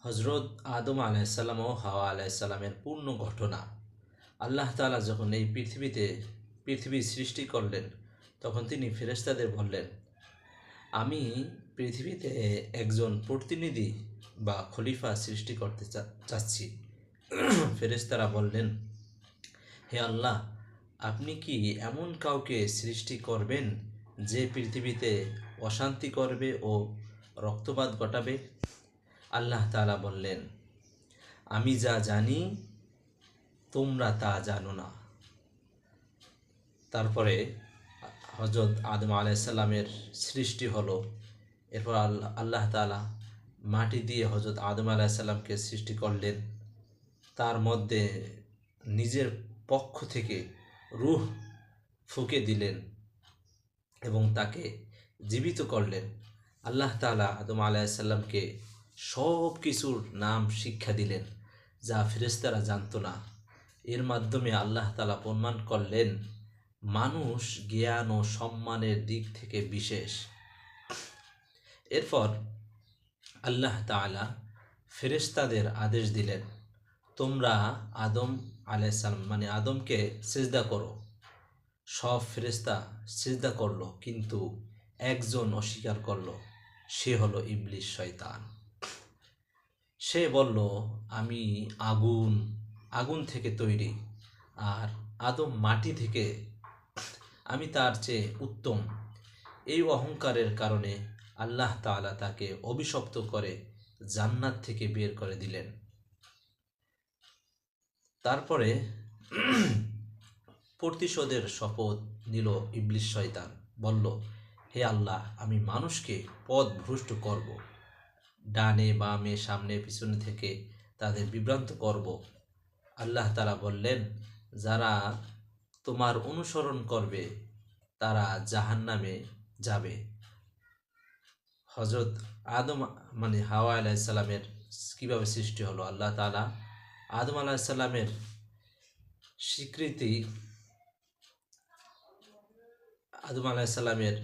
হজরত আদম আলাইসাল্লাম ও হাওয়া আলাইসাল্লামের পূর্ণ ঘটনা। আল্লাহ তাআলা যখন এই পৃথিবী সৃষ্টি করলেন, তখন তিনি ফেরেশতাদের বললেন, আমি পৃথিবীতে একজন প্রতিনিধি বা খলিফা সৃষ্টি করতে চাচ্ছি। ফেরেশতারা বললেন, হে আল্লাহ, আপনি কি এমন কাউকে সৃষ্টি করবেন যে পৃথিবীতে অশান্তি করবে ও রক্তপাত ঘটাবে? আল্লাহ তাআলা বললেন, আমি যা জানি তোমরা তা জানো না। তারপরে হজরত আদম আলাইসাল্লামের সৃষ্টি হলো। এরপর আল্লাহ তাআলা মাটি দিয়ে হজরত আদম আলাইসাল্লামকে সৃষ্টি করলেন। তার মধ্যে নিজের পক্ষ থেকে রূহ ফুঁকে দিলেন এবং তাকে জীবিত করলেন। আল্লাহ তাআলা আদম আলাইসাল্লামকে সব কিছুর নাম শিক্ষা দিলেন, যা ফেরেশতারা জানতো না। এর মাধ্যমে আল্লাহ তাআলা প্রমাণ করলেন, মানুষ জ্ঞান ও সম্মানের দিক থেকে বিশেষ। এরপর আল্লাহ তাআলা ফেরেশতাদের আদেশ দিলেন, তোমরা আদম আলাইসাল্লাম আদমকে সিজদা করো। সব ফেরেশতা সিজদা করলো, কিন্তু একজন অস্বীকার করলো। সে হলো ইবলিস, শয়তান। সে বলল, আমি আগুন থেকে তৈরি, আর আদম মাটি থেকে, আমি তার চেয়ে উত্তম। এই অহংকারের কারণে আল্লাহ তাআলা তাকে অভিশপ্ত করে জান্নাত থেকে বের করে দিলেন। তারপরে প্রতিশোধের শপথ নিল ইবলিস, শয়তান। বলল, হে আল্লাহ, আমি মানুষকে পথভ্রষ্ট করব, ডানে বামে সামনে পিছনে থেকে তাদের বিভ্রান্ত করব। আল্লাহ তাআলা বললেন, যারা তোমার অনুসরণ করবে তারা জাহান্নামে যাবে। হজরত আদম হাওয়া আলাইসাল্লামের কীভাবে সৃষ্টি হলো? আল্লাহ তাআলা আদম আলাইসাল্লামের স্বীকৃতি, আদম আলাইসাল্লামের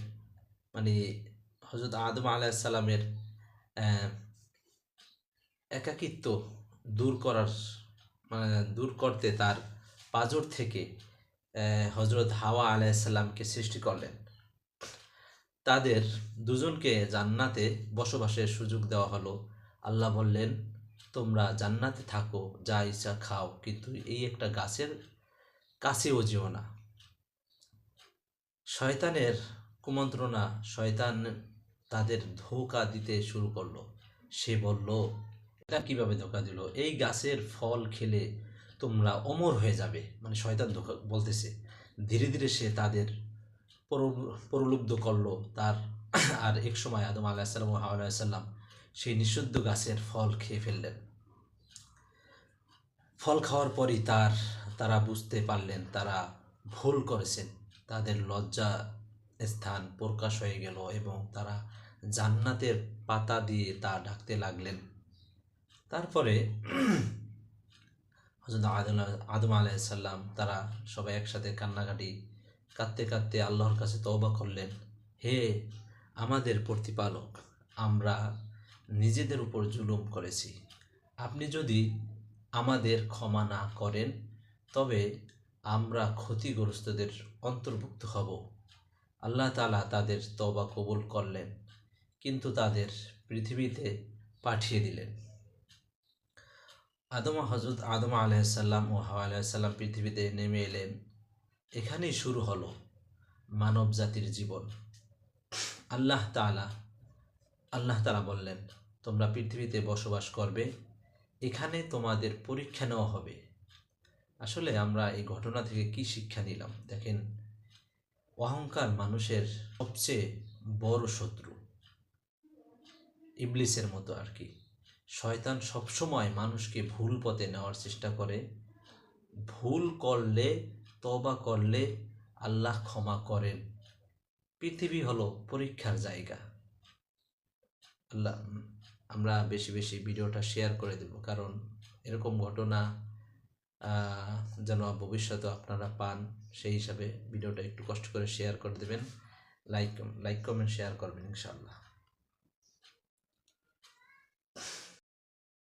হজরত আদম আলাইসাল্লামের একাকিত্ব দূর করতে তার পাঁজর থেকে হজরত হাওয়া আলাইসাল্লামকে সৃষ্টি করলেন। তাদের দুজনকে জান্নাতে বসবাসের সুযোগ দেওয়া হলো। আল্লাহ বললেন, তোমরা জান্নাতে থাকো, যা ইচ্ছা খাও, কিন্তু এই একটা গাছের কাছেও যেও না। শয়তানের কুমন্ত্রণা, শয়তান তাদের ধোঁকা দিতে শুরু করলো। সে বলল, এটা কিভাবে ধোঁকা দিল? এই গাছের ফল খেলে তোমরা অমর হয়ে যাবে। শয়তান ধোঁকা বলতেছে। ধীরে ধীরে সে তাদের প্রলুব্ধ করলো। আর এক সময় আদম আলাইসাল্লাম ও হাওয়া আলাইসাল্লাম সেই নিষিদ্ধ গাছের ফল খেয়ে ফেললেন। ফল খাওয়ার পরই তারা বুঝতে পারলেন তারা ভুল করেছেন। তাদের লজ্জা স্থান প্রকাশ হয়ে গেল এবং তারা জান্নাতের পাতা দিয়ে তা ঢাকতে লাগলেন। তারপরে হযরত আদম আলাইহিসসালাম তারা সবাই একসাথে কাঁদতে কাঁদতে আল্লাহর কাছে তওবা করলেন, হে আমাদের প্রতিপালক, আমরা নিজেদের উপর জুলুম করেছি। আপনি যদি আমাদের ক্ষমা না করেন তবে আমরা ক্ষতিগ্রস্তদের অন্তর্ভুক্ত হব। আল্লাহ তাআলা তাদের তওবা কবুল করলেন, কিন্তু তাদের পৃথিবীতে পাঠিয়ে দিলেন। হযরত আদম আলাইহিসসালাম ও হাওয়া আলাইহিসসালাম পৃথিবীতে নেমে এলেন। এখানেই শুরু হলো মানব জাতির জীবন। আল্লাহ তাআলা বললেন, তোমরা পৃথিবীতে বসবাস করবে, এখানে তোমাদের পরীক্ষা নেওয়া হবে। আসলে আমরা এই ঘটনা থেকে কি শিক্ষা নিলাম? দেখেন, অহংকার মানুষের সবচেয়ে বড় শত্রু, ইবলিসের মতো আর কি। শয়তান সবসময় মানুষকে ভুল পথে নেওয়ার চেষ্টা করে। ভুল করলে, তওবা করলে আল্লাহ ক্ষমা করেন। পৃথিবী হলো পরীক্ষার জায়গা। আমরা বেশি বেশি ভিডিওটা শেয়ার করে দেব, কারণ এরকম ঘটনা যেন ভবিষ্যতে আপনারা পান। সেই হিসাবে ভিডিওটা একটু কষ্ট করে শেয়ার করে দেবেন, লাইক কমেন্ট শেয়ার করবেন ইনশাআল্লাহ।